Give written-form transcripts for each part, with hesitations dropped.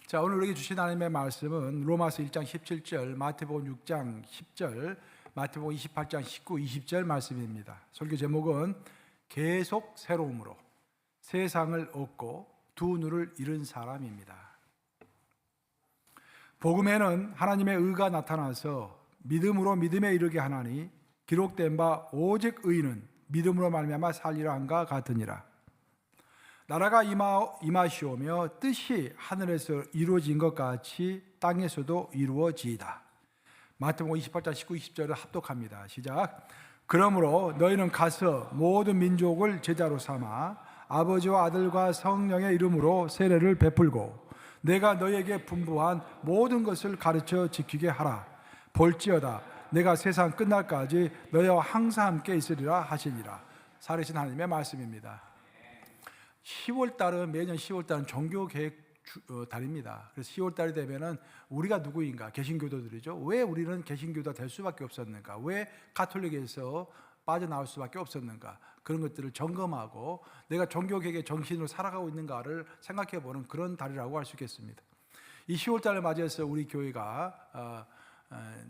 자, 오늘 우리에게 주신 하나님의 말씀은 로마서 1장 17절, 마태복음 6장 10절, 마태복음 28장 19, 20절 말씀입니다. 설교 제목은 계속 새로움으로 세상을 얻고 두 눈을 잃은 사람입니다. 복음에는 하나님의 의가 나타나서 믿음으로 믿음에 이르게 하나니 기록된 바 오직 의인은 믿음으로 말미암아 살리라 한가 같으니라. 나라가 임하시오며 뜻이 하늘에서 이루어진 것 같이 땅에서도 이루어지이다. 마태복음 28장 19, 20절을 합독합니다. 시작. 그러므로 너희는 가서 모든 민족을 제자로 삼아 아버지와 아들과 성령의 이름으로 세례를 베풀고 내가 너희에게 분부한 모든 것을 가르쳐 지키게 하라. 볼지어다 내가 세상 끝날까지 너희와 항상 함께 있으리라 하시니라. 살아계신 하나님의 말씀입니다. 10월달은 매년 10월달은 종교개혁 달입니다. 그래서 10월달이 되면은 우리가 누구인가? 개신교도들이죠. 왜 우리는 개신교도가 될 수밖에 없었는가? 왜 가톨릭에서 빠져나올 수밖에 없었는가? 그런 것들을 점검하고 내가 종교개혁의 정신으로 살아가고 있는가를 생각해보는 그런 달이라고 할 수 있겠습니다. 이 10월달을 맞이해서 우리 교회가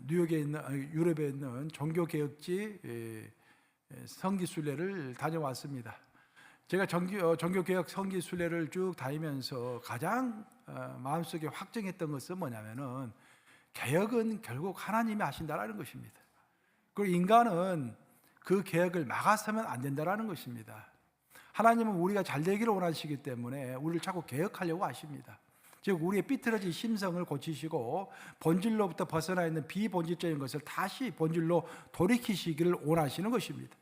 뉴욕에 있는 유럽에 있는 종교개혁지 성기순례를 다녀왔습니다. 제가 종교개혁 성기순례를 쭉 다니면서 가장 마음속에 확정했던 것은 뭐냐면은 개혁은 결국 하나님이 하신다라는 것입니다. 그리고 인간은 그 개혁을 막아서면 안 된다라는 것입니다. 하나님은 우리가 잘 되기를 원하시기 때문에 우리를 자꾸 개혁하려고 하십니다. 즉 우리의 삐뚤어진 심성을 고치시고 본질로부터 벗어나 있는 비본질적인 것을 다시 본질로 돌이키시기를 원하시는 것입니다.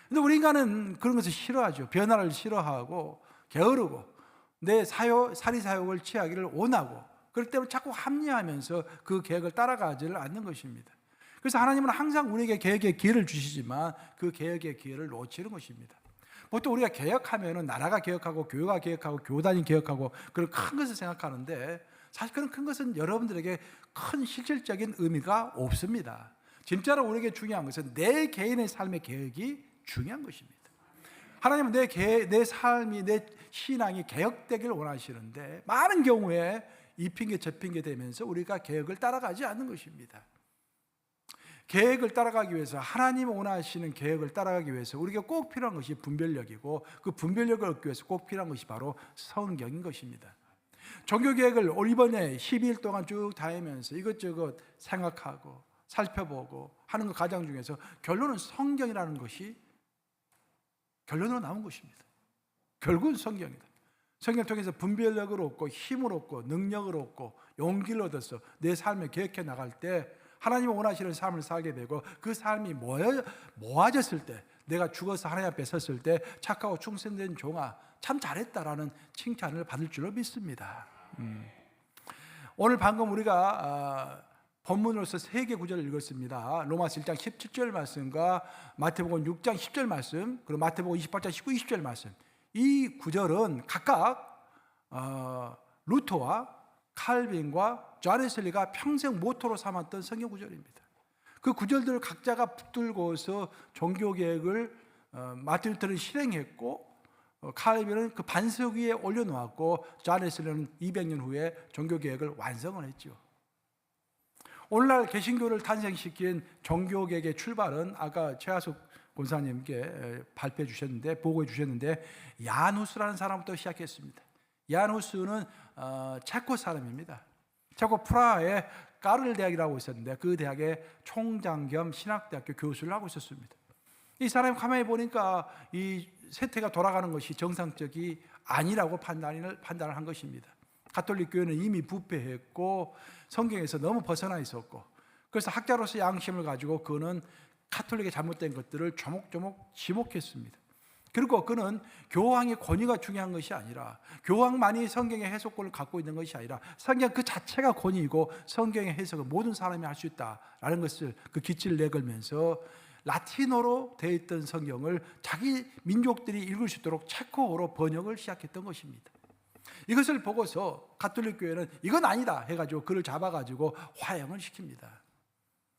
근데 우리 인간은 그런 것을 싫어하죠. 변화를 싫어하고 게으르고 내 사리사욕을 취하기를 원하고 그렇기 때문에 자꾸 합리화하면서 그 계획을 따라가지를 않는 것입니다. 그래서 하나님은 항상 우리에게 계획의 기회를 주시지만 그 계획의 기회를 놓치는 것입니다. 보통 우리가 개혁하면은 나라가 개혁하고 교회가 개혁하고 교단이 개혁하고 그런 큰 것을 생각하는데 사실 그런 큰 것은 여러분들에게 큰 실질적인 의미가 없습니다. 진짜로 우리에게 중요한 것은 내 개인의 삶의 개혁이 중요한 것입니다. 하나님은 내 삶이 내 신앙이 개혁되길 원하시는데 많은 경우에 이 핑계 저 핑계 되면서 우리가 개혁을 따라가지 않는 것입니다. 계획을 따라가기 위해서 하나님 원하시는 계획을 따라가기 위해서 우리가 꼭 필요한 것이 분별력이고 그 분별력을 얻기 위해서 꼭 필요한 것이 바로 성경인 것입니다. 종교계획을 이번에 12일 동안 쭉 다니면서 이것저것 생각하고 살펴보고 하는 것 과정 중에서 결론은 성경이라는 것이 결론으로 나온 것입니다. 결국은 성경이다. 성경을 통해서 분별력을 얻고 힘을 얻고 능력을 얻고 용기를 얻어서 내 삶을 계획해 나갈 때 하나님이 원하시는 삶을 살게 되고 그 삶이 모아졌을 때 내가 죽어서 하나님 앞에 섰을 때 착하고 충성된 종아 참 잘했다라는 칭찬을 받을 줄로 믿습니다. 오늘 방금 우리가 본문으로서 3개 구절을 읽었습니다. 로마서 1장 17절 말씀과 마태복음 6장 10절 말씀 그리고 마태복음 28장 19, 20절 말씀. 이 구절은 각각 루터와 칼빈과 존 웨슬리가 평생 모토로 삼았던 성경 구절입니다. 그 구절들을 각자가 붙들고서 종교개혁을 마틴 루터는 실행했고 칼빈은 그 반석 위에 올려놓았고 존 웨슬리는 200년 후에 종교개혁을 완성을 했죠. 오늘날 개신교를 탄생시킨 종교개혁의 출발은 아까 최하숙 권사님께 발표해 주셨는데 보고해 주셨는데 얀 후스라는 사람부터 시작했습니다. 얀 후스는 체코 사람입니다. 체코 프라하에 까를 대학이라고 있었는데 그 대학의 총장 겸 신학대학교 교수를 하고 있었습니다. 이 사람이 가만히 보니까 이 세태가 돌아가는 것이 정상적이 아니라고 판단을 한 것입니다. 가톨릭 교회는 이미 부패했고 성경에서 너무 벗어나 있었고 그래서 학자로서 양심을 가지고 그는 가톨릭의 잘못된 것들을 조목조목 지목했습니다. 그리고 그는 교황의 권위가 중요한 것이 아니라 교황만이 성경의 해석권을 갖고 있는 것이 아니라 성경 그 자체가 권위이고 성경의 해석을 모든 사람이 할 수 있다라는 것을 그 기치를 내걸면서 라틴어로 되어 있던 성경을 자기 민족들이 읽을 수 있도록 체코어로 번역을 시작했던 것입니다. 이것을 보고서 가톨릭 교회는 이건 아니다 해가지고 그를 잡아가지고 화형을 시킵니다.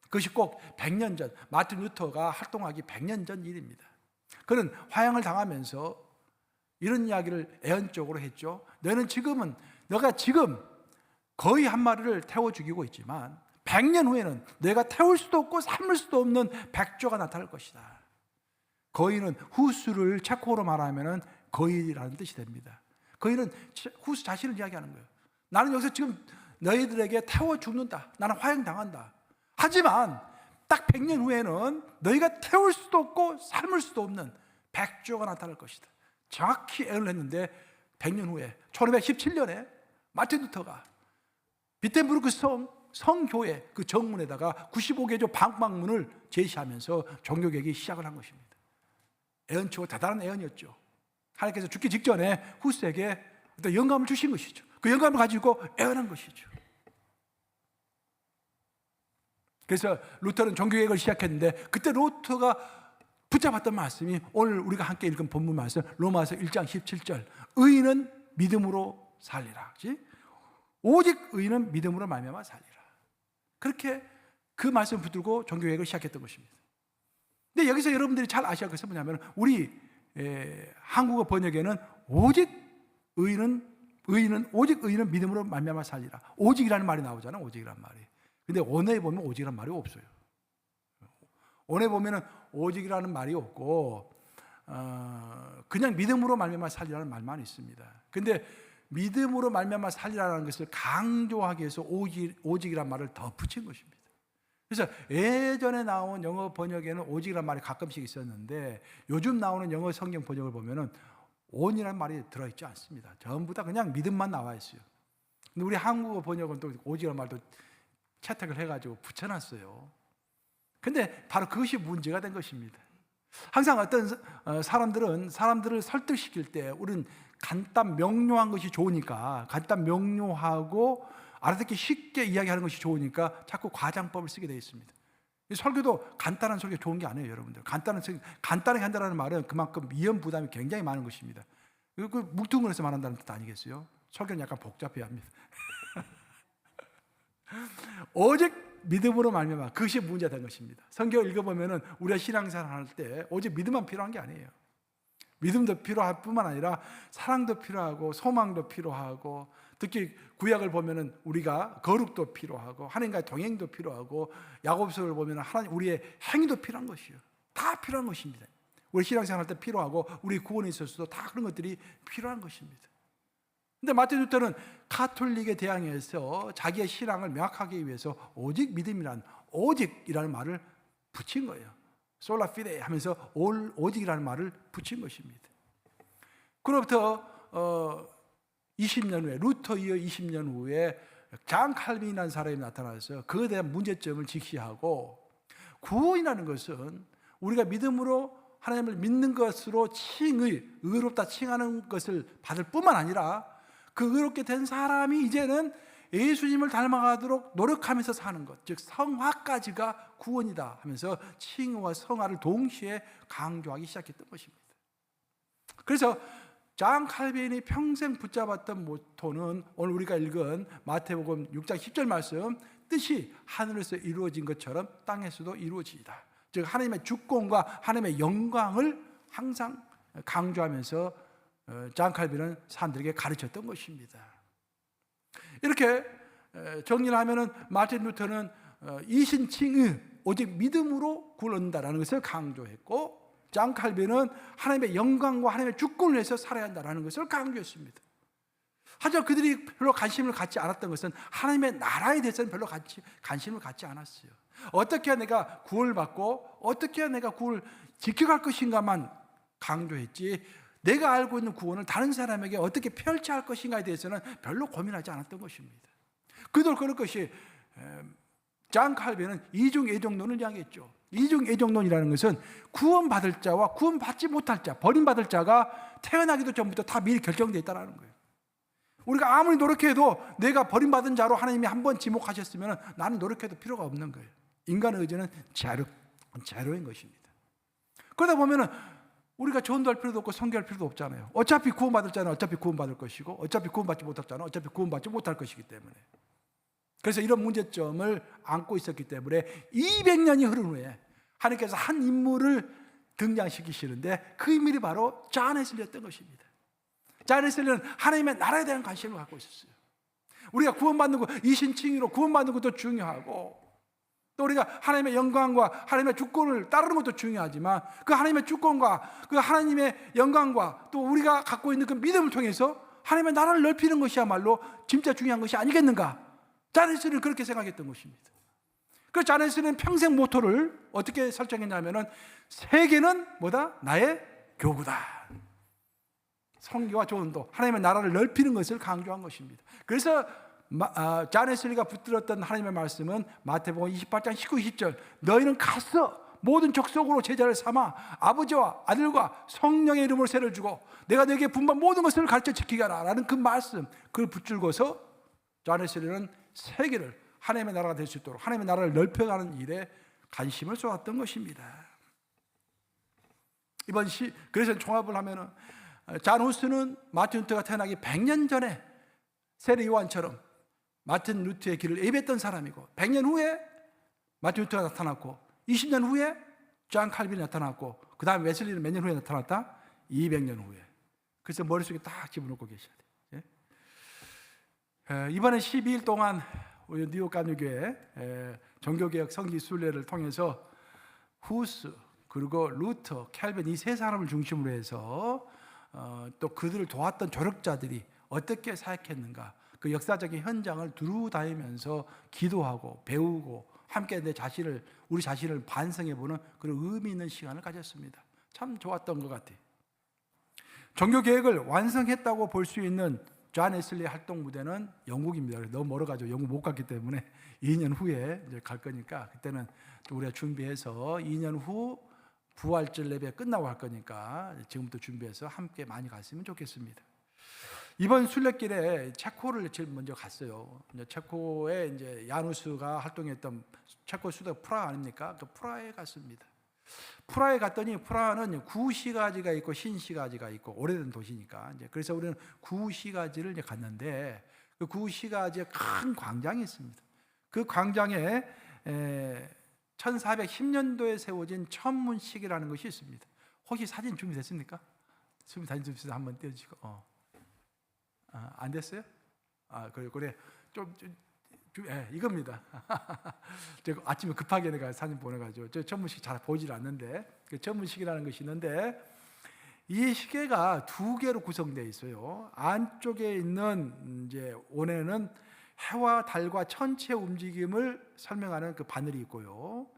그것이 꼭 100년 전 마틴 루터가 활동하기 100년 전 일입니다. 그는 화형을 당하면서 이런 이야기를 애언적으로 했죠. 너가 지금 거의 한 마리를 태워 죽이고 있지만 100년 후에는 내가 태울 수도 없고 삶을 수도 없는 백조가 나타날 것이다. 거의는 후수를 체코로 말하면 거의라는 뜻이 됩니다. 거의는 후수 자신을 이야기하는 거예요. 나는 여기서 지금 너희들에게 태워 죽는다. 나는 화형당한다. 하지만 딱 100년 후에는 너희가 태울 수도 없고 삶을 수도 없는 백조가 나타날 것이다. 정확히 예언을 했는데 100년 후에 1517년에 마틴 루터가 비텐부르크 성교회 그 정문에다가 95개조 방방문을 제시하면서 종교개혁이 시작을 한 것입니다. 예언치고 대단한 예언이었죠. 하나님께서 죽기 직전에 후스에게 어떤 영감을 주신 것이죠. 그 영감을 가지고 예언한 것이죠. 그래서 루터는 종교개혁을 시작했는데 그때 루터가 붙잡았던 말씀이 오늘 우리가 함께 읽은 본문 말씀 로마서 1장 17절 의인은 믿음으로 살리라. 그렇지? 오직 의인은 믿음으로 말미암아 살리라. 그렇게 그 말씀 붙들고 종교개혁을 시작했던 것입니다. 근데 여기서 여러분들이 잘 아셔야 할 것은 뭐냐면 우리 한국어 번역에는 오직 의인은 믿음으로 말미암아 살리라. 오직이라는 말이 나오잖아요. 오직이라는 말이. 근데 원어에 보면 오직이라는 말이 없어요. 원어에 보면은 오직이라는 말이 없고 그냥 믿음으로 말미암아 살리라는 말만 있습니다. 근데 믿음으로 말미암아 살리라는 것을 강조하기 위해서 오직이라는 말을 더 붙인 것입니다. 그래서 예전에 나온 영어 번역에는 오직이라는 말이 가끔씩 있었는데 요즘 나오는 영어 성경 번역을 보면은 온이라는 말이 들어있지 않습니다. 전부 다 그냥 믿음만 나와 있어요. 근데 우리 한국어 번역은 또 오직이라는 말도 채택을 해가지고 붙여놨어요. 근데 바로 그것이 문제가 된 것입니다. 항상 어떤 사람들을 설득시킬 때 우리는 간단 명료한 것이 좋으니까 간단 명료하고 알아듣기 쉽게 이야기하는 것이 좋으니까 자꾸 과장법을 쓰게 되어 있습니다. 설교도 간단한 설교 좋은 게 아니에요, 여러분들. 간단하게 한다는 말은 그만큼 위험 부담이 굉장히 많은 것입니다. 그 뭉뚱그려서 말한다는 뜻 아니겠어요? 설교는 약간 복잡해야 합니다. 오직 믿음으로 말미암아 그것이 문제가 된 것입니다. 성경을 읽어보면은 우리가 신앙생활 할 때 오직 믿음만 필요한 게 아니에요. 믿음도 필요할 뿐만 아니라 사랑도 필요하고 소망도 필요하고 특히 구약을 보면은 우리가 거룩도 필요하고 하나님과의 동행도 필요하고 야고보서를 보면은 하나님 우리의 행위도 필요한 것이요. 다 필요한 것입니다. 우리 신앙생활 할 때 필요하고 우리 구원에 있어서도 다 그런 것들이 필요한 것입니다. 근데 마틴 루터는 가톨릭에 대항해서 자기의 신앙을 명확하게 위해서 오직 믿음이란 오직이라는 말을 붙인 거예요. 솔라 피데 하면서 오직이라는 말을 붙인 것입니다. 그로부터 20년 후에 루터 이어 20년 후에 장 칼빈이라는 사람이 나타나서 그에 대한 문제점을 직시하고 구원이라는 것은 우리가 믿음으로 하나님을 믿는 것으로 의롭다 칭하는 것을 받을 뿐만 아니라 그 의롭게 된 사람이 이제는 예수님을 닮아가도록 노력하면서 사는 것, 즉 성화까지가 구원이다 하면서 칭의와 성화를 동시에 강조하기 시작했던 것입니다. 그래서 장 칼빈이 평생 붙잡았던 모토는 오늘 우리가 읽은 마태복음 6장 10절 말씀 뜻이 하늘에서 이루어진 것처럼 땅에서도 이루어지이다. 즉 하나님의 주권과 하나님의 영광을 항상 강조하면서 장 칼빈은 사람들에게 가르쳤던 것입니다. 이렇게 정리를 하면은 마틴 루터는 이신칭의 오직 믿음으로 구원을 얻는다라는 것을 강조했고 장 칼빈은 하나님의 영광과 하나님의 주권을 위해서 살아야 한다는 것을 강조했습니다. 하지만 그들이 별로 관심을 갖지 않았던 것은 하나님의 나라에 대해서는 별로 관심을 갖지 않았어요. 어떻게 해야 내가 구원을 받고 어떻게 해야 내가 구원을 지켜갈 것인가만 강조했지 내가 알고 있는 구원을 다른 사람에게 어떻게 펼쳐야 할 것인가에 대해서는 별로 고민하지 않았던 것입니다. 그들 그럴 것이 장 칼빈은 이중애정론을 이야기했죠. 이중애정론이라는 것은 구원받을 자와 구원받지 못할 자, 버림받을 자가 태어나기도 전부터 다 미리 결정되어 있다는 거예요. 우리가 아무리 노력해도 내가 버림받은 자로 하나님이 한번 지목하셨으면 나는 노력해도 필요가 없는 거예요. 인간의 의지는 제로인 것입니다. 그러다 보면은 우리가 전도할 필요도 없고 선교할 필요도 없잖아요. 어차피 구원받을 자는 어차피 구원받을 것이고 어차피 구원받지 못할 자는 어차피 구원받지 못할 것이기 때문에 그래서 이런 문제점을 안고 있었기 때문에 200년이 흐른 후에 하나님께서 한 인물을 등장시키시는데 그 인물이 바로 존 웨슬리였던 것입니다. 존 웨슬리는 하나님의 나라에 대한 관심을 갖고 있었어요. 우리가 구원받는 것, 이신칭의로 구원받는 것도 중요하고, 또 우리가 하나님의 영광과 하나님의 주권을 따르는 것도 중요하지만, 그 하나님의 주권과 그 하나님의 영광과 또 우리가 갖고 있는 그 믿음을 통해서 하나님의 나라를 넓히는 것이야말로 진짜 중요한 것이 아니겠는가? 자네스는 그렇게 생각했던 것입니다. 그래서 자네스는 평생 모토를 어떻게 설정했냐면은, 세계는 뭐다? 나의 교구다. 성교와 조언도 하나님의 나라를 넓히는 것을 강조한 것입니다. 그래서 잔 웨슬리가 붙들었던 하나님의 말씀은 마태복음 28장 19, 20절, 너희는 가서 모든 족속으로 제자를 삼아 아버지와 아들과 성령의 이름으로 세를 주고 내가 너에게 분부한 모든 것을 가르쳐 지키게 하라 라는 그 말씀, 그걸 붙들고서 잔 웨슬리는 세계를 하나님의 나라가 될 수 있도록 하나님의 나라를 넓혀가는 일에 관심을 쏟았던 것입니다. 그래서 종합을 하면은, 잔 후스는 마틴 루터가 태어나기 100년 전에 세례 요한처럼 마틴 루터의 길을 예배했던 사람이고, 100년 후에 마틴 루터가 나타났고, 20년 후에 존 칼빈이 나타났고, 그 다음에 웨슬리는 몇 년 후에 나타났다? 200년 후에. 그래서 머릿속에 딱 집어넣고 계셔야 돼요. 이번에 12일 동안 우리 뉴욕 감리교회 종교개혁 성지 순례를 통해서 후스, 그리고 루터, 캘빈 이 세 사람을 중심으로 해서 또 그들을 도왔던 조력자들이 어떻게 사역했는가, 그 역사적인 현장을 두루 다니면서 기도하고 배우고 함께 우리 자신을 반성해보는 그런 의미 있는 시간을 가졌습니다. 참 좋았던 것 같아요. 종교개혁을 완성했다고 볼 수 있는 존 웨슬리의 활동 무대는 영국입니다. 너무 멀어가지고 영국 못 갔기 때문에 2년 후에 이제 갈 거니까, 그때는 우리가 준비해서 2년 후 부활절 예배 끝나고 할 거니까 지금부터 준비해서 함께 많이 갔으면 좋겠습니다. 이번 순례길에 체코를 제일 먼저 갔어요. 체코에 이제 야누스가 활동했던 체코 수도 프라하 아닙니까? 그 프라하에 갔습니다. 프라하에 갔더니, 프라하는 구시가지가 있고 신시가지가 있고 오래된 도시니까, 이제 그래서 우리는 구시가지를 이제 갔는데, 그 구시가지에 큰 광장이 있습니다. 그 광장에 1410년도에 세워진 천문식이라는 것이 있습니다. 혹시 사진 준비됐습니까? 사진 준비해서 한번 띄워주시고. 안 됐어요? 그래. 이겁니다. 제가 아침에 급하게 내가 사진 보내가지고, 저 천문식 잘 보질 않는데, 그 천문식이라는 것이 있는데, 이 시계가 두 개로 구성되어 있어요. 안쪽에 있는 이제 원에는 해와 달과 천체 움직임을 설명하는 그 바늘이 있고요.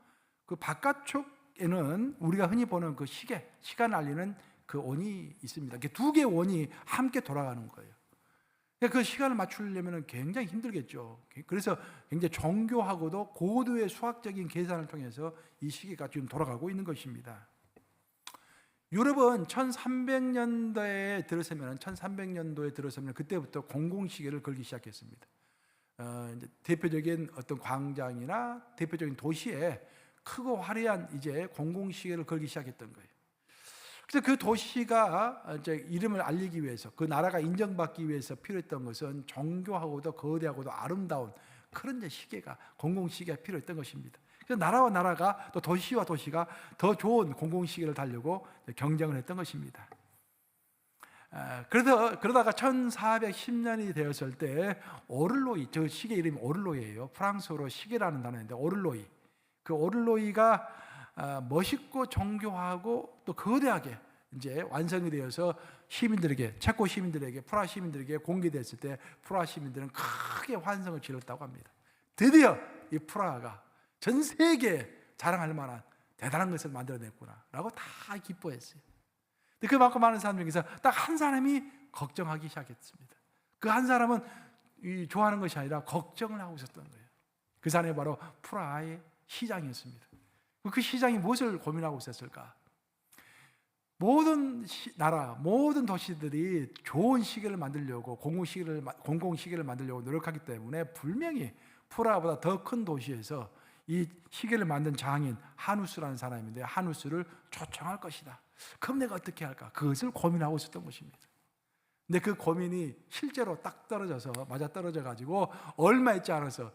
그 바깥쪽에는 우리가 흔히 보는 그 시간을 알리는 그 원이 있습니다. 두 개의 원이 함께 돌아가는 거예요. 그 시간을 맞추려면 굉장히 힘들겠죠. 그래서 굉장히 정교하고도 고도의 수학적인 계산을 통해서 이 시계가 지금 돌아가고 있는 것입니다. 유럽은 1300년도에 들어서면 그때부터 공공시계를 걸기 시작했습니다. 이제 대표적인 어떤 광장이나 대표적인 도시에 크고 화려한 이제 공공시계를 걸기 시작했던 거예요. 그래서 그 도시가 이제 이름을 알리기 위해서, 그 나라가 인정받기 위해서 필요했던 것은 정교하고도 거대하고도 아름다운 그런 이제 시계가, 공공시계가 필요했던 것입니다. 그래서 나라와 나라가 또 도시와 도시가 더 좋은 공공시계를 달려고 경쟁을 했던 것입니다. 그러다가 1410년이 되었을 때 오를로이, 저 시계 이름이 오를로이예요. 프랑스어로 시계라는 단어인데 오를로이. 그 오를로이가 멋있고 정교하고 또 거대하게 이제 완성이 되어서 시민들에게, 체코 시민들에게, 프라하 시민들에게 공개됐을 때 프라하 시민들은 크게 환성을 질렀다고 합니다. 드디어 이 프라하가 전 세계에 자랑할 만한 대단한 것을 만들어냈구나라고 다 기뻐했어요. 근데 그만큼 많은 사람 중에서 딱 한 사람이 걱정하기 시작했습니다. 그 한 사람은 좋아하는 것이 아니라 걱정을 하고 있었던 거예요. 그 사람이 바로 프라하의 시장이었습니다. 그 시장이 무엇을 고민하고 있었을까? 모든 나라, 모든 도시들이 좋은 시계를 만들려고, 공공시계를 만들려고 노력하기 때문에 분명히 프라하보다 더 큰 도시에서 이 시계를 만든 장인 하누스라는 사람인데, 하누스를 초청할 것이다. 그럼 내가 어떻게 할까? 그것을 고민하고 있었던 것입니다. 근데 그 고민이 실제로 딱 맞아 떨어져 가지고 얼마 있지 않아서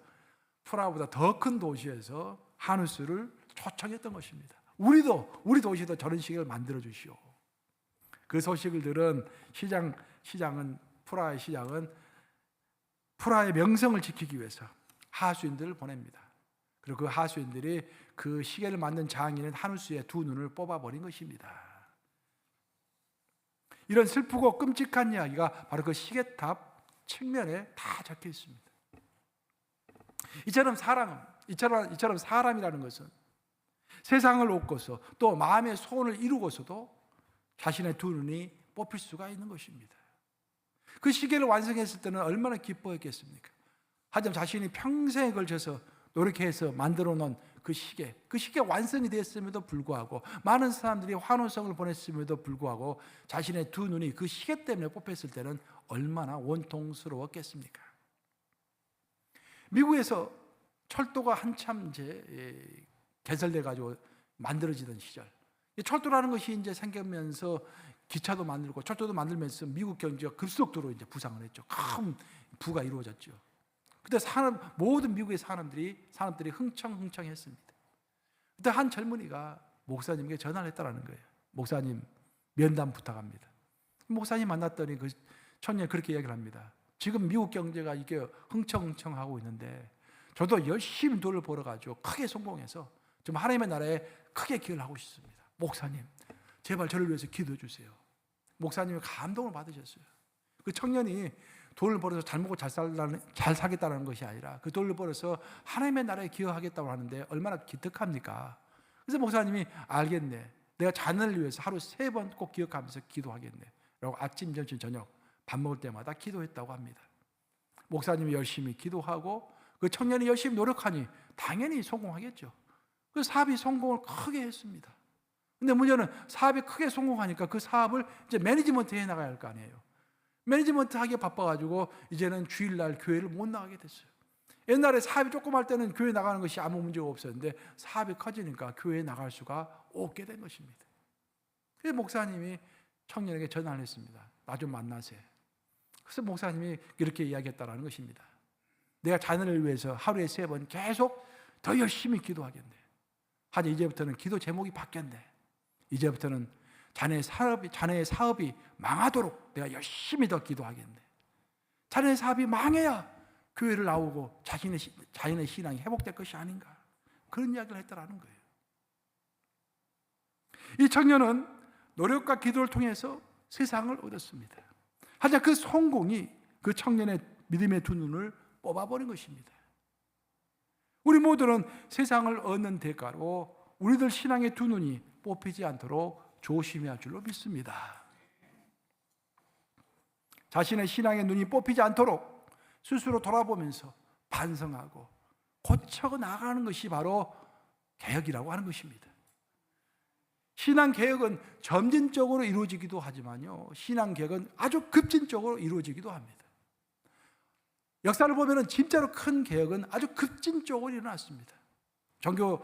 프라하보다 더 큰 도시에서 하누스를 초청했던 것입니다. 우리 도시도 저런 시계를 만들어 주시오. 그 소식을 들은 프라하의 시장은 프라하의 명성을 지키기 위해서 하수인들을 보냅니다. 그리고 그 하수인들이 그 시계를 만든 장인인 하누스의 두 눈을 뽑아버린 것입니다. 이런 슬프고 끔찍한 이야기가 바로 그 시계탑 측면에 다 적혀 있습니다. 이처럼 사람이라는 것은 세상을 얻고서 또 마음의 소원을 이루고서도 자신의 두 눈이 뽑힐 수가 있는 것입니다. 그 시계를 완성했을 때는 얼마나 기뻐했겠습니까? 하지만 자신이 평생에 걸쳐서 노력해서 만들어 놓은 그 시계 완성이 됐음에도 불구하고 많은 사람들이 환호성을 보냈음에도 불구하고 자신의 두 눈이 그 시계 때문에 뽑혔을 때는 얼마나 원통스러웠겠습니까? 미국에서 철도가 한참 이제 개설돼 가지고 만들어지던 시절, 철도라는 것이 이제 생기면서 기차도 만들고 철도도 만들면서 미국 경제가 급속도로 이제 부상을 했죠. 큰 부가 이루어졌죠. 그때 모든 미국의 사람들이 흥청흥청했습니다. 그때 한 젊은이가 목사님에게 전화를 했다라는 거예요. 목사님, 면담 부탁합니다. 목사님 만났더니 그 청년이 그렇게 이야기를 합니다. 지금 미국 경제가 이게 흥청흥청하고 있는데 저도 열심히 돈을 벌어가지고 크게 성공해서 좀 하나님의 나라에 크게 기여를 하고 싶습니다. 목사님, 제발 저를 위해서 기도해 주세요. 목사님이 감동을 받으셨어요. 그 청년이 돈을 벌어서 잘 먹고 잘 살겠다는 것이 아니라 그 돈을 벌어서 하나님의 나라에 기여하겠다고 하는데 얼마나 기특합니까? 그래서 목사님이 알겠네. 내가 자녀를 위해서 하루 3번 꼭 기억하면서 기도하겠네. 라고 아침, 점심, 저녁 밥 먹을 때마다 기도했다고 합니다. 목사님이 열심히 기도하고 그 청년이 열심히 노력하니 당연히 성공하겠죠. 그 사업이 성공을 크게 했습니다. 근데 문제는 사업이 크게 성공하니까 그 사업을 이제 매니지먼트 해 나가야 할 거 아니에요. 매니지먼트 하기에 바빠가지고 이제는 주일날 교회를 못 나가게 됐어요. 옛날에 사업이 조금 할 때는 교회 나가는 것이 아무 문제가 없었는데 사업이 커지니까 교회에 나갈 수가 없게 된 것입니다. 그래서 목사님이 청년에게 전화를 했습니다. 나 좀 만나세요. 그래서 목사님이 이렇게 이야기했다라는 것입니다. 내가 자녀를 위해서 하루에 3번 계속 더 열심히 기도하겠네. 하지만 이제부터는 기도 제목이 바뀌었네. 이제부터는 자네의 사업이 망하도록 내가 열심히 더 기도하겠네. 자네의 사업이 망해야 교회를 나오고 자신의 신앙이 회복될 것이 아닌가. 그런 이야기를 했다라는 거예요. 이 청년은 노력과 기도를 통해서 세상을 얻었습니다. 하지만 그 성공이 그 청년의 믿음의 두 눈을 뽑아버린 것입니다. 우리 모두는 세상을 얻는 대가로 우리들 신앙의 두 눈이 뽑히지 않도록 조심해야 할 줄로 믿습니다. 자신의 신앙의 눈이 뽑히지 않도록 스스로 돌아보면서 반성하고 고쳐 나가는 것이 바로 개혁이라고 하는 것입니다. 신앙 개혁은 점진적으로 이루어지기도 하지만요, 신앙 개혁은 아주 급진적으로 이루어지기도 합니다. 역사를 보면은 진짜로 큰 개혁은 아주 급진적으로 일어났습니다. 종교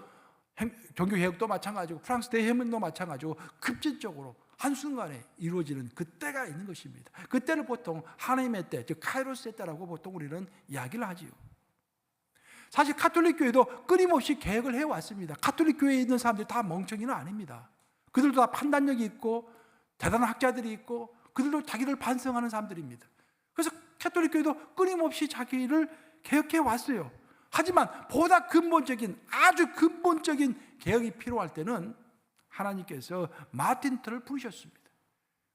개혁도 마찬가지고 프랑스 대혁명도 마찬가지고 급진적으로 한순간에 이루어지는 그때가 있는 것입니다. 그때를 보통 하나님의 때, 즉 카이로스의 때라고 보통 우리는 이야기를 하지요. 사실 가톨릭 교회도 끊임없이 개혁을 해왔습니다. 가톨릭 교회에 있는 사람들이 다 멍청이는 아닙니다. 그들도 다 판단력이 있고 대단한 학자들이 있고 그들도 자기를 반성하는 사람들입니다. 그래서 가톨릭 교회도 끊임없이 자기를 개혁해 왔어요. 하지만 보다 근본적인, 아주 근본적인 개혁이 필요할 때는 하나님께서 마틴 루터를 부르셨습니다.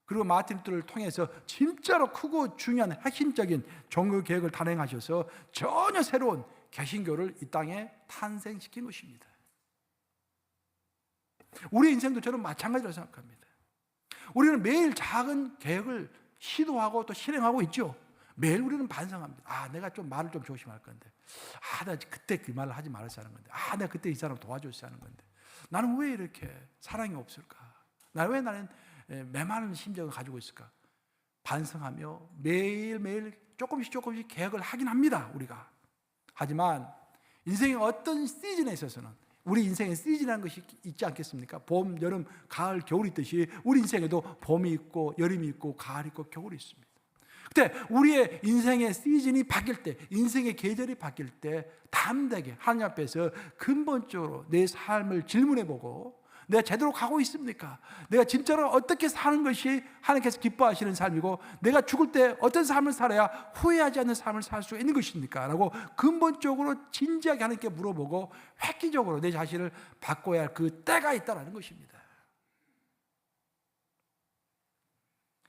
그리고 마틴 루터를 통해서 진짜로 크고 중요한 핵심적인 종교 개혁을 단행하셔서 전혀 새로운 개신교를 이 땅에 탄생시킨 것입니다. 우리 인생도 저는 마찬가지라고 생각합니다. 우리는 매일 작은 개혁을 시도하고 또 실행하고 있죠. 매일 우리는 반성합니다. 내가 좀 말을 좀 조심할 건데, 나 그때 그 말을 하지 말았어야 하는 건데, 내가 그때 이 사람 도와줬어야 하는 건데, 나는 왜 이렇게 사랑이 없을까? 나는 메마른 심정을 가지고 있을까? 반성하며 매일매일 조금씩 개혁을 하긴 합니다, 우리가. 하지만 인생의 어떤 시즌에 있어서는, 우리 인생에 시즌이라는 것이 있지 않겠습니까? 봄, 여름, 가을, 겨울이 있듯이 우리 인생에도 봄이 있고 여름이 있고 가을이 있고 겨울이 있습니다. 그때 우리의 인생의 시즌이 바뀔 때, 인생의 계절이 바뀔 때 담대하게 하나님 앞에서 근본적으로 내 삶을 질문해보고 내가 제대로 가고 있습니까? 내가 진짜로 어떻게 사는 것이 하나님께서 기뻐하시는 삶이고 내가 죽을 때 어떤 삶을 살아야 후회하지 않는 삶을 살 수 있는 것입니까? 라고 근본적으로 진지하게 하나님께 물어보고 획기적으로 내 자신을 바꿔야 할 그 때가 있다는 것입니다.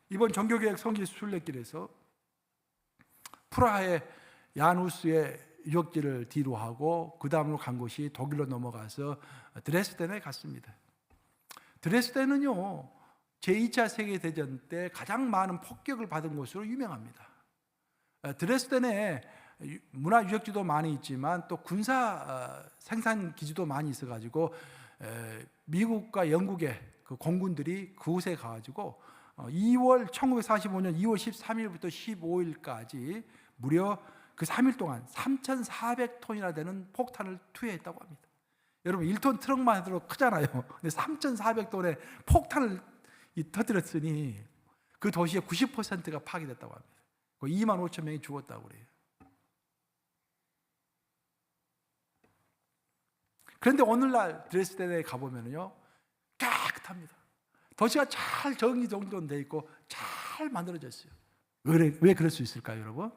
이번 종교개혁 성지 순례길에서 프라하의 야누스의 유적지를 뒤로 하고 그 다음으로 간 곳이 독일로 넘어가서 드레스덴에 갔습니다. 드레스덴은요 제2차 세계대전 때 가장 많은 폭격을 받은 곳으로 유명합니다. 드레스덴에 문화 유적지도 많이 있지만 또 군사 생산 기지도 많이 있어가지고 미국과 영국의 그 공군들이 그곳에 가가지고 1945년 2월 13일부터 15일까지 무려 그 3일 동안 3,400톤이나 되는 폭탄을 투여했다고 합니다. 여러분 1톤 트럭만 해도 크잖아요. 근데 3,400톤의 폭탄을 터뜨렸으니 그 도시의 90%가 파괴됐다고 합니다. 2만 5천 명이 죽었다고 그래요. 그런데 오늘날 드레스덴에 가보면요 깨끗합니다. 도시가 잘 정리정돈되어 있고 잘 만들어졌어요. 왜 그럴 수 있을까요, 여러분?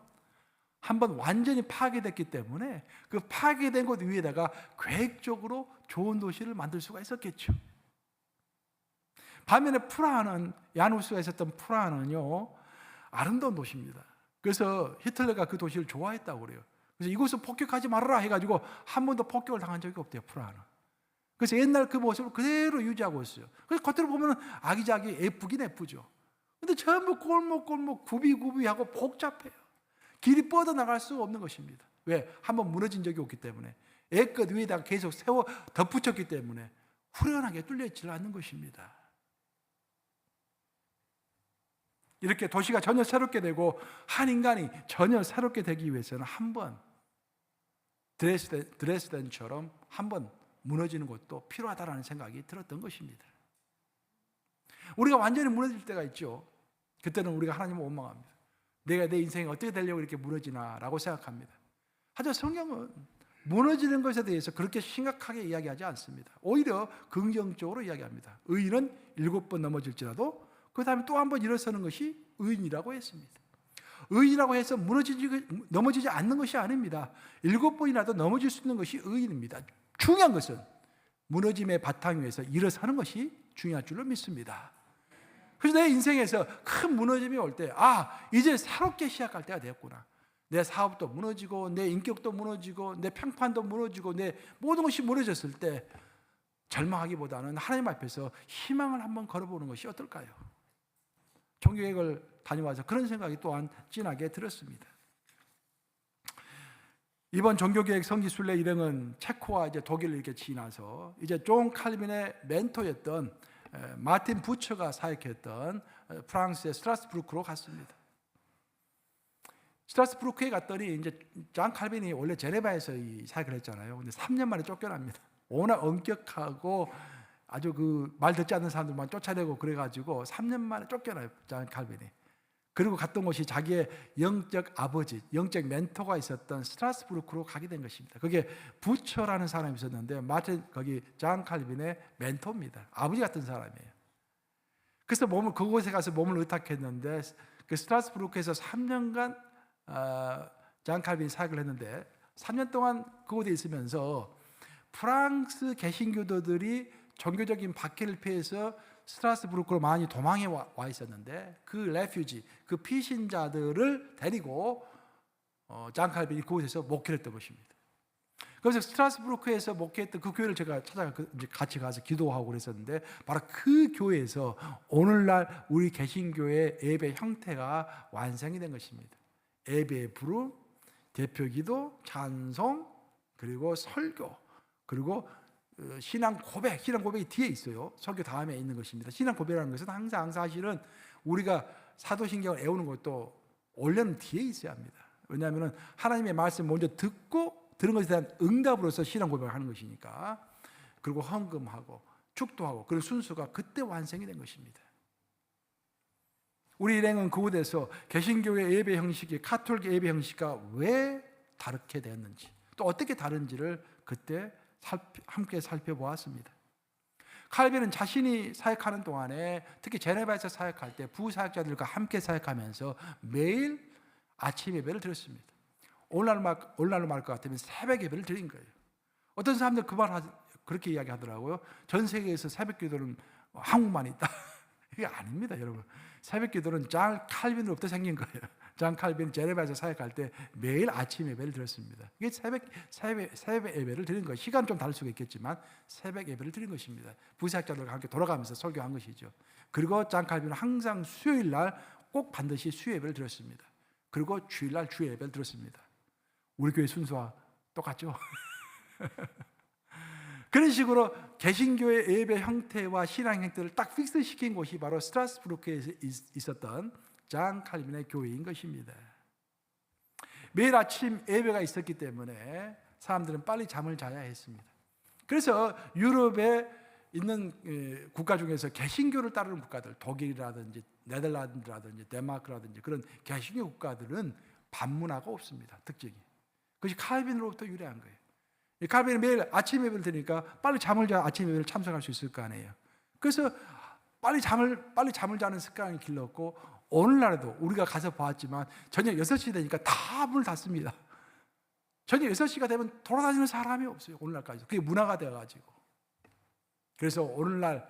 한번 완전히 파괴됐기 때문에 그 파괴된 곳 위에다가 계획적으로 좋은 도시를 만들 수가 있었겠죠. 반면에 프라하는 야누스가 있었던 프라하는요 아름다운 도시입니다. 그래서 히틀러가 그 도시를 좋아했다고 그래요. 그래서 이곳을 폭격하지 말아라 해가지고 한 번도 폭격을 당한 적이 없대요, 프라하는. 그래서 옛날 그 모습을 그대로 유지하고 있어요. 그래서 겉으로 보면 아기자기 예쁘긴 예쁘죠. 근데 전부 골목골목 구비구비하고 복잡해요. 길이 뻗어나갈 수 없는 것입니다. 왜? 한번 무너진 적이 없기 때문에 애껏 위에다가 계속 세워 덧붙였기 때문에 후련하게 뚫려있지 않는 것입니다. 이렇게 도시가 전혀 새롭게 되고 한 인간이 전혀 새롭게 되기 위해서는 한번 드레스덴처럼 한번 무너지는 것도 필요하다는 생각이 들었던 것입니다. 우리가 완전히 무너질 때가 있죠. 그때는 우리가 하나님을 원망합니다. 내가 내 인생이 어떻게 되려고 이렇게 무너지나 라고 생각합니다. 하지만 성경은 무너지는 것에 대해서 그렇게 심각하게 이야기하지 않습니다. 오히려 긍정적으로 이야기합니다. 의인은 7번 넘어질지라도 그 다음에 또 한 번 일어서는 것이 의인이라고 했습니다. 의인이라고 해서 넘어지지 않는 것이 아닙니다. 7번이라도 넘어질 수 있는 것이 의인입니다. 중요한 것은 무너짐의 바탕 위에서 일어서는 것이 중요할 줄로 믿습니다. 그래서 내 인생에서 큰 무너짐이 올 때, 이제 새롭게 시작할 때가 되었구나. 내 사업도 무너지고, 내 인격도 무너지고, 내 평판도 무너지고, 내 모든 것이 무너졌을 때 절망하기보다는 하나님 앞에서 희망을 한번 걸어보는 것이 어떨까요? 종교개혁을 다녀와서 그런 생각이 또한 진하게 들었습니다. 이번 종교개혁 성지 순례 일행은 체코와 이제 독일을 이렇게 지나서 이제 존 칼빈의 멘토였던 마틴 부처가 사역했던 프랑스의 스트라스부르크로 갔습니다. 스트라스부르크에 갔더니 이제 존 칼빈이 원래 제네바에서 이 사역을 했잖아요. 근데 3년 만에 쫓겨납니다. 워낙 엄격하고 아주 그 말 듣지 않는 사람들만 쫓아내고 그래가지고 3년 만에 쫓겨나요, 존 칼빈이. 그리고 갔던 곳이 자기의 영적 아버지, 영적 멘토가 있었던 스트라스부르크로 가게 된 것입니다. 그게 부처라는 사람이 있었는데 거기 존 칼빈의 멘토입니다. 아버지 같은 사람이에요. 그래서 그곳에 가서 몸을 의탁했는데 그 스트라스부르크에서 3년간 존 칼빈이 사역을 했는데 3년 동안 그곳에 있으면서 프랑스 개신교도들이 종교적인 박해를 피해서 스트라스부르크로 많이 도망해 와 있었는데 그 레퓨지, 그 피신자들을 데리고 존 칼빈이 그곳에서 목회를 했던 것입니다. 그래서 스트라스부르크에서 목회했던 그 교회를 제가 같이 가서 기도하고 그랬었는데 바로 그 교회에서 오늘날 우리 개신교의 예배 형태가 완성이 된 것입니다. 예배의 부름, 대표기도, 찬송, 그리고 설교, 그리고 신앙 고백이 뒤에 있어요. 설교 다음에 있는 것입니다. 신앙 고백이라는 것은 항상 사실은 우리가 사도신경을 외우는 것도 원래는 뒤에 있어야 합니다. 왜냐하면 하나님의 말씀 먼저 듣고 들은 것에 대한 응답으로서 신앙 고백을 하는 것이니까. 그리고 헌금하고 축도하고 그런 순수가 그때 완성이 된 것입니다. 우리 일행은 그곳에서 개신교의 예배 형식이 카톨릭 예배 형식과 왜 다르게 되었는지 또 어떻게 다른지를 그때 함께 살펴보았습니다. 칼빈은 자신이 사역하는 동안에 특히 제네바에서 사역할 때 부사역자들과 함께 사역하면서 매일 아침 예배를 드렸습니다. 오늘날로 말할 것 같으면 새벽 예배를 드린 거예요. 어떤 사람들 그렇게 이야기하더라고요. 전 세계에서 새벽 기도는 한국만 있다. 이게 아닙니다, 여러분. 새벽 기도는 장 칼빈으로부터 생긴 거예요. 장 칼빈 제네바에서 사역할 때 매일 아침 예배를 드렸습니다. 이게 새벽 예배를 드린 거예요. 시간 좀 다를 수가 있겠지만 새벽 예배를 드린 것입니다. 부사역자들과 함께 돌아가면서 설교한 것이죠. 그리고 장 칼빈은 항상 수요일 날 꼭 반드시 수요 예배를 드렸습니다. 그리고 주일 날 주일 예배를 드렸습니다. 우리 교회 순서와 똑같죠? 그런 식으로 개신교의 예배 형태와 신앙 형태를 딱 픽스시킨 곳이 바로 스트라스부르크에 있었던 장 칼빈의 교회인 것입니다. 매일 아침 예배가 있었기 때문에 사람들은 빨리 잠을 자야 했습니다. 그래서 유럽에 있는 국가 중에서 개신교를 따르는 국가들, 독일이라든지 네덜란드라든지 덴마크라든지 그런 개신교 국가들은 밤문화가 없습니다. 특징이. 그것이 칼빈으로부터 유래한 거예요. 칼빈이 매일 아침 예배를 드리니까 빨리 잠을 자야 아침 예배를 참석할 수 있을 거 아니에요. 그래서 빨리 잠을 자는 습관을 길렀고, 오늘날에도 우리가 가서 보았지만 저녁 6시 되니까 다 문을 닫습니다. 저녁 6시가 되면 돌아다니는 사람이 없어요. 오늘날까지. 그게 문화가 되어가지고. 그래서 오늘날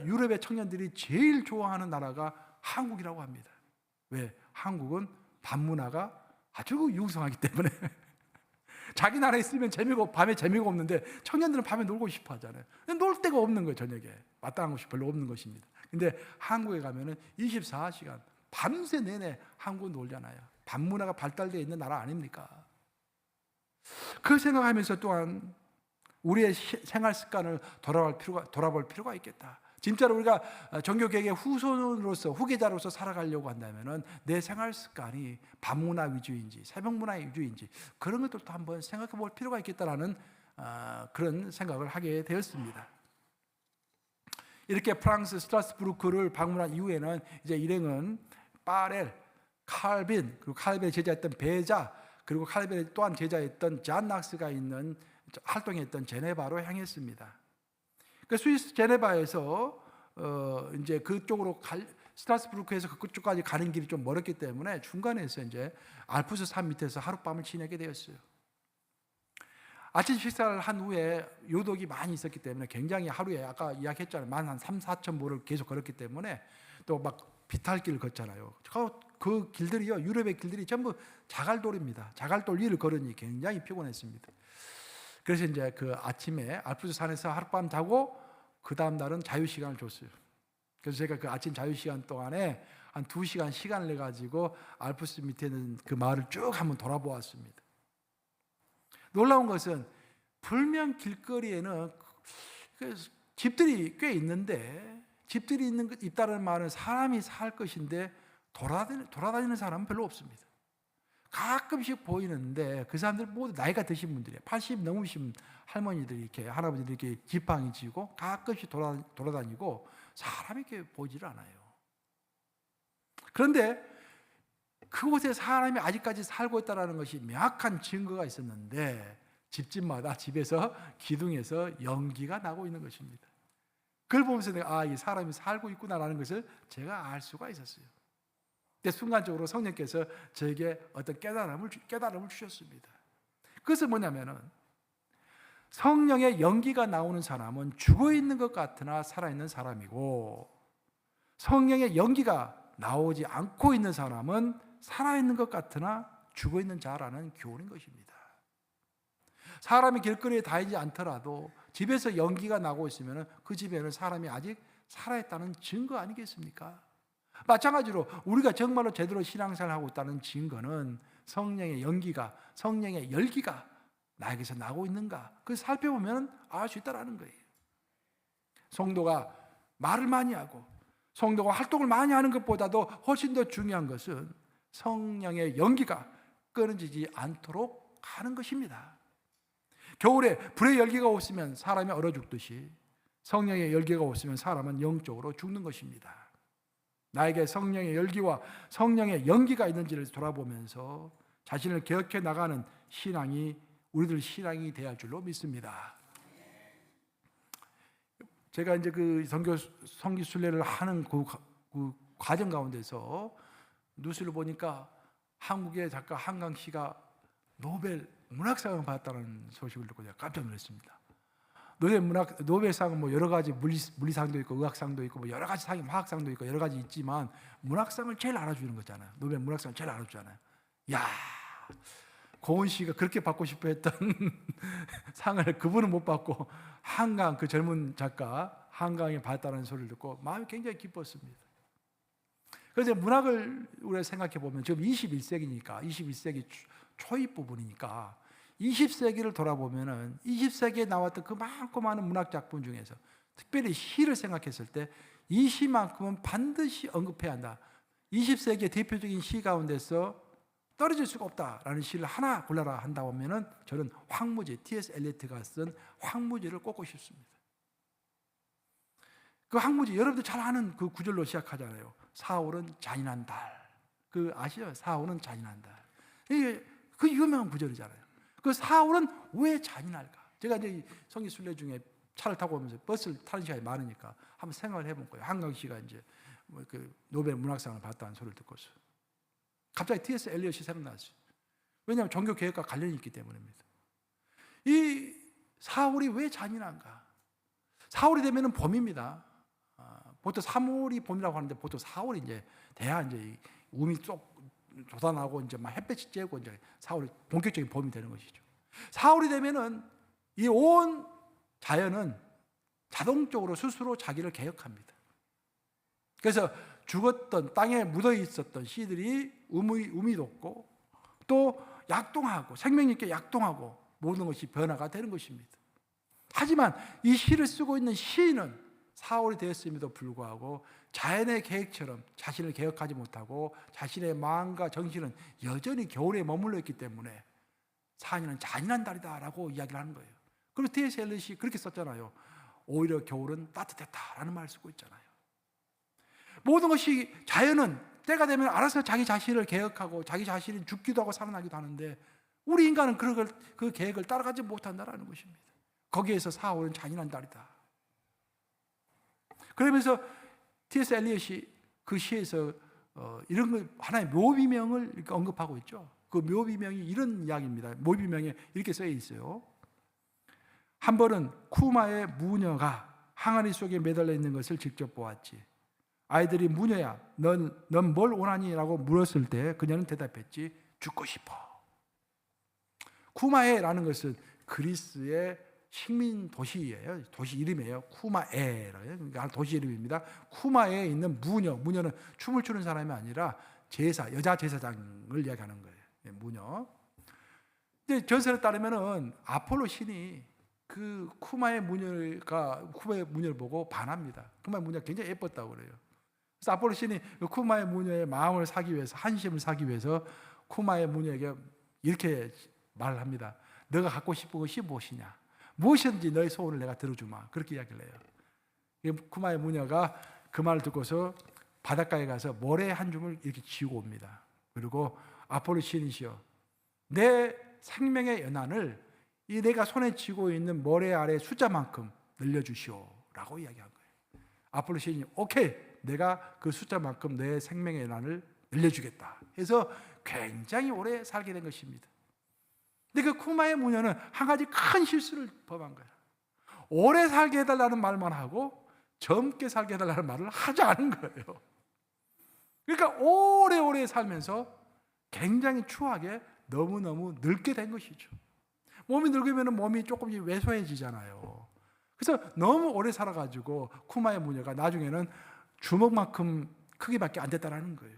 유럽의 청년들이 제일 좋아하는 나라가 한국이라고 합니다. 왜? 한국은 밤문화가 아주 유성하기 때문에. 자기 나라에 있으면 밤에 재미가 없는데 청년들은 밤에 놀고 싶어 하잖아요. 놀 데가 없는 거예요, 저녁에. 마땅한 곳이 별로 없는 것입니다. 근데 한국에 가면은 24시간 밤새 내내 한국 놀잖아요. 밤문화가 발달되어 있는 나라 아닙니까? 그 생각하면서 또한 우리의 생활 습관을 돌아볼 필요가 있겠다. 진짜로 우리가 종교개혁의 후계자로서 살아가려고 한다면 내 생활 습관이 밤문화 위주인지 새벽문화 위주인지 그런 것들도 한번 생각해 볼 필요가 있겠다라는 그런 생각을 하게 되었습니다. 이렇게 프랑스 스트라스부르크를 방문한 이후에는 이제 일행은 파렐, 칼빈, 그리고 칼빈의 제자였던 베자, 그리고 칼빈의 또한 제자였던 잔 낙스가 있는 활동했던 제네바로 향했습니다. 그 스위스 제네바에서 이제 그쪽으로 스트라스부르크에서 그쪽까지 가는 길이 좀 멀었기 때문에 중간에서 이제 알프스 산 밑에서 하룻밤을 지내게 되었어요. 아침 식사를 한 후에 요독이 많이 있었기 때문에 굉장히 하루에 아까 이야기했잖아요. 한 3-4천 보를 계속 걸었기 때문에 또 막 비탈길을 걷잖아요. 그 길들이요, 유럽의 길들이 전부 자갈돌입니다. 자갈돌 위를 걸으니 굉장히 피곤했습니다. 그래서 이제 그 아침에 알프스 산에서 하룻밤 자고 그 다음 날은 자유시간을 줬어요. 그래서 제가 그 아침 자유시간 동안에 한 2시간 시간을 내가지고 알프스 밑에 있는 그 마을을 쭉 한번 돌아보았습니다. 놀라운 것은 불면 길거리에는 집들이 꽤 있는데, 집들이 있다는 말은 사람이 살 것인데 돌아다니는 사람은 별로 없습니다. 가끔씩 보이는데 그 사람들 모두 나이가 드신 분들이에요. 80 넘으신 할머니들이 이렇게, 할아버지들이 이렇게 지팡이 쥐고 가끔씩 돌아다니고 사람이 이렇게 보이질 않아요. 그런데 그곳에 사람이 아직까지 살고 있다는 것이 명확한 증거가 있었는데 집집마다 집에서 기둥에서 연기가 나고 있는 것입니다. 그걸 보면서 내가 이 사람이 살고 있구나라는 것을 제가 알 수가 있었어요. 근데 순간적으로 성령께서 저에게 어떤 깨달음을 주셨습니다. 그것은 뭐냐면은 성령의 연기가 나오는 사람은 죽어 있는 것 같으나 살아있는 사람이고, 성령의 연기가 나오지 않고 있는 사람은 살아있는 것 같으나 죽어 있는 자라는 교훈인 것입니다. 사람이 길거리에 다니지 않더라도 집에서 연기가 나고 있으면 그 집에는 사람이 아직 살아있다는 증거 아니겠습니까? 마찬가지로 우리가 정말로 제대로 신앙생활을 하고 있다는 증거는 성령의 연기가, 성령의 열기가 나에게서 나고 있는가, 그걸 살펴보면 알 수 있다는 거예요. 성도가 말을 많이 하고 성도가 활동을 많이 하는 것보다도 훨씬 더 중요한 것은 성령의 연기가 끊어지지 않도록 하는 것입니다. 겨울에 불의 열기가 없으면 사람이 얼어 죽듯이 성령의 열기가 없으면 사람은 영적으로 죽는 것입니다. 나에게 성령의 열기와 성령의 연기가 있는지를 돌아보면서 자신을 개혁해 나가는 신앙이 우리들 신앙이 되어야 할 줄로 믿습니다. 제가 이제 그 성기 순례를 하는 그 과정 가운데서 뉴스를 보니까 한국의 작가 한강 씨가 노벨 문학상을 받았다는 소식을 듣고 제가 깜짝 놀랐습니다. 노벨상은 뭐 여러 가지 물리상도 있고 의학상도 있고 뭐 여러 가지 상이 화학상도 있고 여러 가지 있지만 문학상을 제일 알아주는 거잖아요. 노벨 문학상을 제일 알아주잖아요. 야, 고은 씨가 그렇게 받고 싶어 했던 상을 그분은 못 받고 한강 그 젊은 작가 한강이 받았다는 소리를 듣고 마음이 굉장히 기뻤습니다. 그래서 문학을 우리가 생각해 보면 지금 21세기니까 21세기 초입 부분이니까 20세기를 돌아보면은 20세기에 나왔던 그 많고 많은 문학 작품 중에서 특별히 시를 생각했을 때 이 시만큼은 반드시 언급해야 한다. 20세기의 대표적인 시 가운데서 떨어질 수가 없다라는 시를 하나 골라라 한다고 하면은 저는 황무지, T.S. 엘리어트가 쓴 황무지를 꼽고 싶습니다. 그 황무지 여러분들 잘 아는 그 구절로 시작하잖아요. 4월은 잔인한 달. 그 아시죠? 4월은 잔인한 달. 이게 그 유명한 구절이잖아요. 그 4월은 왜 잔인할까? 제가 이제 성기 순례 중에 차를 타고 오면서 버스를 타는 시간이 많으니까 한번 생각을 해본 거예요. 한강 씨가 이제 뭐 그 노벨 문학상을 받았다는 소리를 듣고서 갑자기 T.S. 엘리엇이 생각났어요. 왜냐하면 종교 개혁과 관련이 있기 때문입니다. 이 4월이 왜 잔인한가? 4월이 되면은 봄입니다. 보통 3월이 봄이라고 하는데 보통 4월이 이제 돼야 이제 우미 쏙 돋아나고 이제 막 햇볕이 쬐고 이제 4월이 본격적인 봄이 되는 것이죠. 4월이 되면은 이 온 자연은 자동적으로 스스로 자기를 개혁합니다. 그래서 죽었던 땅에 묻어 있었던 씨들이 우미 돋고 또 약동하고 생명 있게 약동하고 모든 것이 변화가 되는 것입니다. 하지만 이 시를 쓰고 있는 시인은 4월이 되었음에도 불구하고 자연의 계획처럼 자신을 개혁하지 못하고 자신의 마음과 정신은 여전히 겨울에 머물러 있기 때문에 4년은 잔인한 달이다라고 이야기를 하는 거예요. 그리고 T.S. 엘리엇이 그렇게 썼잖아요. 오히려 겨울은 따뜻했다라는 말을 쓰고 있잖아요. 모든 것이 자연은 때가 되면 알아서 자기 자신을 개혁하고 자기 자신이 죽기도 하고 살아나기도 하는데 우리 인간은 그 계획을 따라가지 못한다라는 것입니다. 거기에서 4월은 잔인한 달이다. 그러면서 T.S. 엘리엇이 그 시에서 이런 걸 하나의 묘비명을 이렇게 언급하고 있죠. 그 묘비명이 이런 이야기입니다. 묘비명에 이렇게 써 있어요. 한 번은 쿠마의 무녀가 항아리 속에 매달려 있는 것을 직접 보았지. 아이들이 무녀야, 넌 뭘 원하니? 라고 물었을 때 그녀는 대답했지. 죽고 싶어. 쿠마에라는 것은 그리스의 식민 도시예요. 도시 이름이에요. 쿠마에라요. 그러니까 도시 이름입니다. 쿠마에 있는 무녀는 춤을 추는 사람이 아니라 여자 제사장을 이야기하는 거예요. 무녀. 근데 전설에 따르면은 아폴로 신이 그 쿠마의 무녀를 보고 반합니다. 쿠마의 무녀가 굉장히 예뻤다고 그래요. 그래서 아폴로 신이 쿠마의 무녀의 마음을 사기 위해서, 한심을 사기 위해서 쿠마의 무녀에게 이렇게 말을 합니다. 너가 갖고 싶은 것이 무엇이냐? 무엇이든지 너의 소원을 내가 들어주마. 그렇게 이야기를 해요. 쿠마의 무녀가 그 말을 듣고서 바닷가에 가서 모래 한 줌을 이렇게 쥐고 옵니다. 그리고 아폴로 신이시여, 내 생명의 연한을 이 내가 손에 쥐고 있는 모래 아래 숫자만큼 늘려주시오 라고 이야기한 거예요. 아폴로 신이 오케이, 내가 그 숫자만큼 내 생명의 연한을 늘려주겠다 해서 굉장히 오래 살게 된 것입니다. 근데 그 쿠마의 무녀는 한 가지 큰 실수를 범한 거야. 오래 살게 해달라는 말만 하고 젊게 살게 해달라는 말을 하지 않은 거예요. 그러니까 오래오래 살면서 굉장히 추하게 너무너무 늙게 된 것이죠. 몸이 늙으면 몸이 조금씩 왜소해지잖아요. 그래서 너무 오래 살아가지고 쿠마의 무녀가 나중에는 주먹만큼 크기밖에 안 됐다라는 거예요.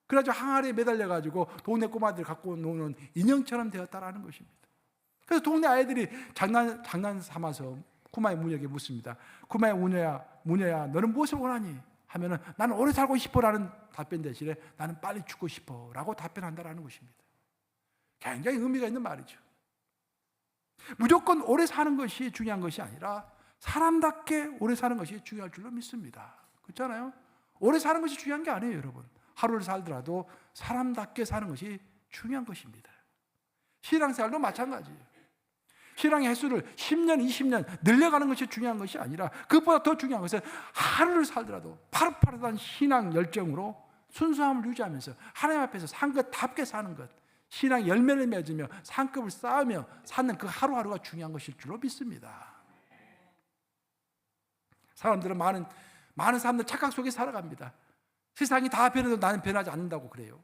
그래가지고 항아리에 매달려가지고 동네 꼬마들 갖고 노는 인형처럼 되었다라는 것입니다. 그래서 동네 아이들이 장난 삼아서 쿠마의 무녀에게 묻습니다. 쿠마의 무녀야, 너는 무엇을 원하니? 하면은 나는 오래 살고 싶어라는 답변 대신에 나는 빨리 죽고 싶어라고 답변한다라는 것입니다. 굉장히 의미가 있는 말이죠. 무조건 오래 사는 것이 중요한 것이 아니라 사람답게 오래 사는 것이 중요할 줄로 믿습니다. 그렇잖아요? 오래 사는 것이 중요한 게 아니에요, 여러분. 하루를 살더라도 사람답게 사는 것이 중요한 것입니다. 신앙생활도 마찬가지예요. 신앙의 횟수를 10년, 20년 늘려가는 것이 중요한 것이 아니라 그것보다 더 중요한 것은 하루를 살더라도 파릇파릇한 신앙 열정으로 순수함을 유지하면서 하나님 앞에서 상급답게 사는 것, 신앙 열매를 맺으며 상급을 쌓으며 사는 그 하루하루가 중요한 것일 줄로 믿습니다. 사람들은 많은 사람들 착각 속에 살아갑니다. 세상이 다 변해도 나는 변하지 않는다고 그래요.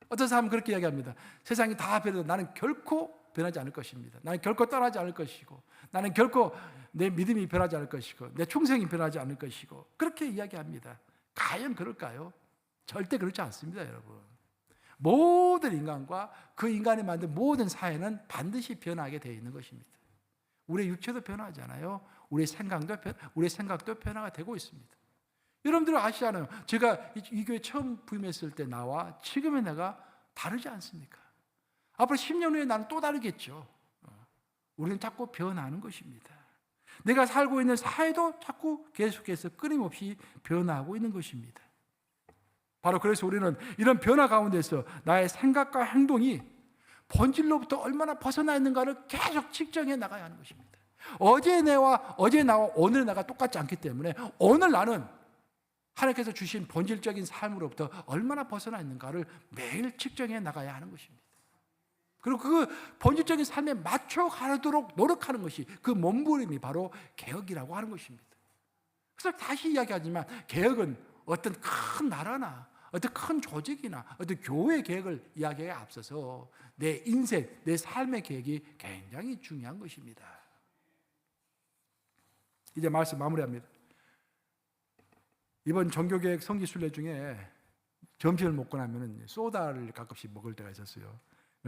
어떤 사람은 그렇게 이야기합니다. 세상이 다 변해도 나는 결코 변하지 않을 것입니다. 나는 결코 떠나지 않을 것이고, 나는 결코 내 믿음이 변하지 않을 것이고, 내 충성이 변하지 않을 것이고, 그렇게 이야기합니다. 과연 그럴까요? 절대 그렇지 않습니다, 여러분. 모든 인간과 그 인간이 만든 모든 사회는 반드시 변하게 되어 있는 것입니다. 우리의 육체도 변하잖아요. 우리의 생각도 변화가 되고 있습니다. 여러분들 아시잖아요. 제가 이 교회 처음 부임했을 때 나와 지금의 내가 다르지 않습니까? 앞으로 10년 후에 나는 또 다르겠죠. 우리는 자꾸 변하는 것입니다. 내가 살고 있는 사회도 자꾸 계속해서 끊임없이 변화하고 있는 것입니다. 바로 그래서 우리는 이런 변화 가운데서 나의 생각과 행동이 본질로부터 얼마나 벗어나 있는가를 계속 측정해 나가야 하는 것입니다. 어제 나와 오늘 나가 똑같지 않기 때문에 오늘 나는 하나님께서 주신 본질적인 삶으로부터 얼마나 벗어나 있는가를 매일 측정해 나가야 하는 것입니다. 그리고 그 본질적인 삶에 맞춰 가도록 노력하는 것이 그 몸부림이 바로 개혁이라고 하는 것입니다. 그래서 다시 이야기하지만 개혁은 어떤 큰 나라나 어떤 큰 조직이나 어떤 교회의 계획을 이야기에 앞서서 내 인생, 내 삶의 계획이 굉장히 중요한 것입니다. 이제 말씀 마무리합니다. 이번 종교개혁 성지순례 중에 점심을 먹고 나면 소다를 가끔씩 먹을 때가 있었어요.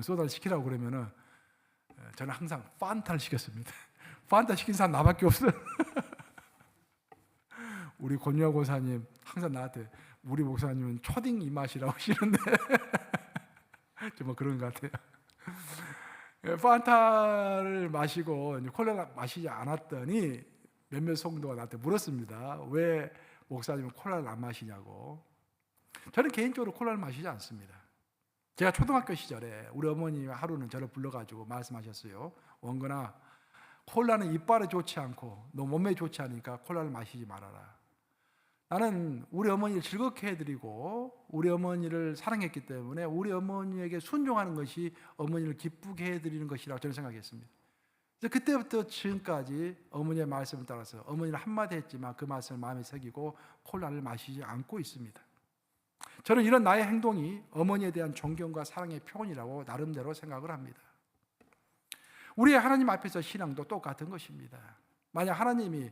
소다를 시키라고 그러면은 저는 항상 판타를 시켰습니다. 판타 시킨 사람 나밖에 없어요. 우리 권유아 고사님 항상 나한테 우리 목사님은 초딩 입맛이라고 하시는데 정말 그런 것 같아요. 판타를 마시고 콜라를 마시지 않았더니 몇몇 성도가 나한테 물었습니다. 왜 목사님은 콜라를 안 마시냐고. 저는 개인적으로 콜라를 마시지 않습니다. 제가 초등학교 시절에 우리 어머니 하루는 저를 불러가지고 말씀하셨어요. 원근아, 콜라는 이빨에 좋지 않고 너 몸에 좋지 않으니까 콜라를 마시지 말아라. 나는 우리 어머니를 즐겁게 해드리고 우리 어머니를 사랑했기 때문에 우리 어머니에게 순종하는 것이 어머니를 기쁘게 해드리는 것이라고 저는 생각했습니다. 그래서 그때부터 지금까지 어머니의 말씀을 따라서 어머니는 한마디 했지만 그 말씀을 마음에 새기고 콜라를 마시지 않고 있습니다. 저는 이런 나의 행동이 어머니에 대한 존경과 사랑의 표현이라고 나름대로 생각을 합니다. 우리의 하나님 앞에서 신앙도 똑같은 것입니다. 만약 하나님이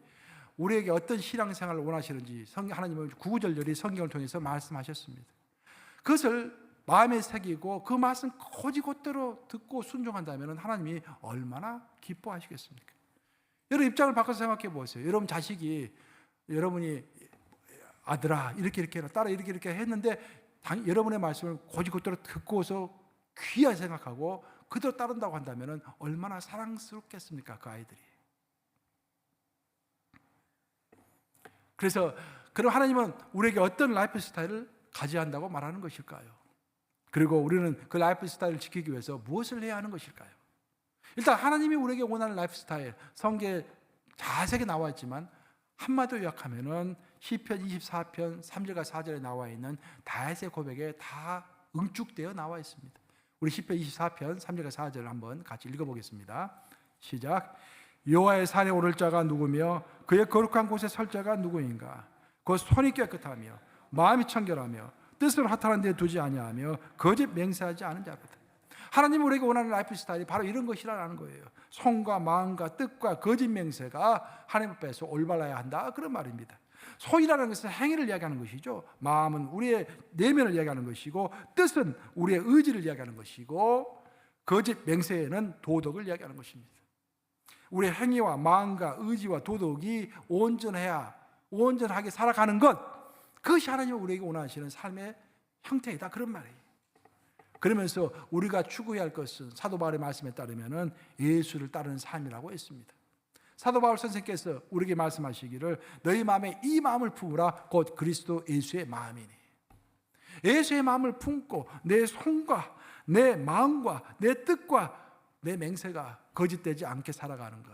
우리에게 어떤 신앙생활을 원하시는지 하나님은 구구절절히 성경을 통해서 말씀하셨습니다. 그것을 마음에 새기고 그 말씀 곧이곧대로 듣고 순종한다면 하나님이 얼마나 기뻐하시겠습니까? 여러분 입장을 바꿔서 생각해 보세요. 여러분 자식이 여러분이 아들아 이렇게 해라, 딸아 이렇게 했는데 여러분의 말씀을 곧이곧대로 듣고서 귀하게 생각하고 그대로 따른다고 한다면 얼마나 사랑스럽겠습니까? 그 아이들이. 그래서 그럼 하나님은 우리에게 어떤 라이프 스타일을 가져야 한다고 말하는 것일까요? 그리고 우리는 그 라이프 스타일을 지키기 위해서 무엇을 해야 하는 것일까요? 일단 하나님이 우리에게 원하는 라이프 스타일, 성경에 자세하게 나와 있지만 한마디로 요약하면은 시편 24편 3절과 4절에 나와 있는 다윗의 고백에 다 응축되어 나와 있습니다. 우리 시편 24편 3절과 4절을 한번 같이 읽어보겠습니다. 시작. 여호와의 산에 오를 자가 누구며 그의 거룩한 곳에 설 자가 누구인가? 그 손이 깨끗하며 마음이 청결하며 뜻을 허탄한 데 두지 아니하며 거짓 맹세하지 않은 자로다. 하나님 우리에게 원하는 라이프 스타일이 바로 이런 것이라는 거예요. 손과 마음과 뜻과 거짓 맹세가 하나님 앞에서 올바라야 한다, 그런 말입니다. 손이라는 것은 행위를 이야기하는 것이죠. 마음은 우리의 내면을 이야기하는 것이고 뜻은 우리의 의지를 이야기하는 것이고 거짓 맹세에는 도덕을 이야기하는 것입니다. 우리의 행위와 마음과 의지와 도덕이 온전하게 살아가는 것, 그것이 하나님이 우리에게 원하시는 삶의 형태이다, 그런 말이에요. 그러면서 우리가 추구해야 할 것은 사도 바울의 말씀에 따르면 예수를 따르는 삶이라고 했습니다. 사도 바울 선생께서 우리에게 말씀하시기를 너희 마음에 이 마음을 품으라 곧 그리스도 예수의 마음이니. 예수의 마음을 품고 내 손과 내 마음과 내 뜻과 내 맹세가 거짓되지 않게 살아가는 것.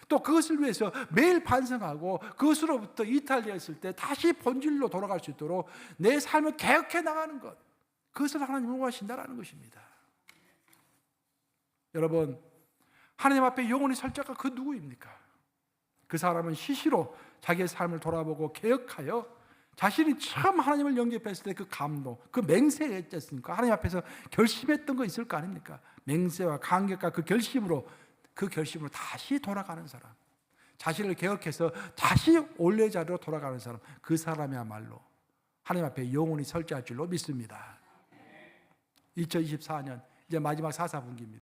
또 그것을 위해서 매일 반성하고 그것으로부터 이탈되었을 때 다시 본질로 돌아갈 수 있도록 내 삶을 개혁해 나가는 것. 그것을 하나님 원하신다라는 것입니다. 여러분, 하나님 앞에 영원히 설 자가 그 누구입니까? 그 사람은 시시로 자기의 삶을 돌아보고 개혁하여 자신이 처음 하나님을 영접했을 때 그 감동, 그 맹세했지 하나님 앞에서 결심했던 거 있을 거 아닙니까? 맹세와 간격과 그 결심으로 다시 돌아가는 사람, 자신을 개혁해서 다시 원래 자리로 돌아가는 사람, 그 사람이야말로 하나님 앞에 영원히 설자할 줄로 믿습니다. 2024년 이제 마지막 사사분기입니다.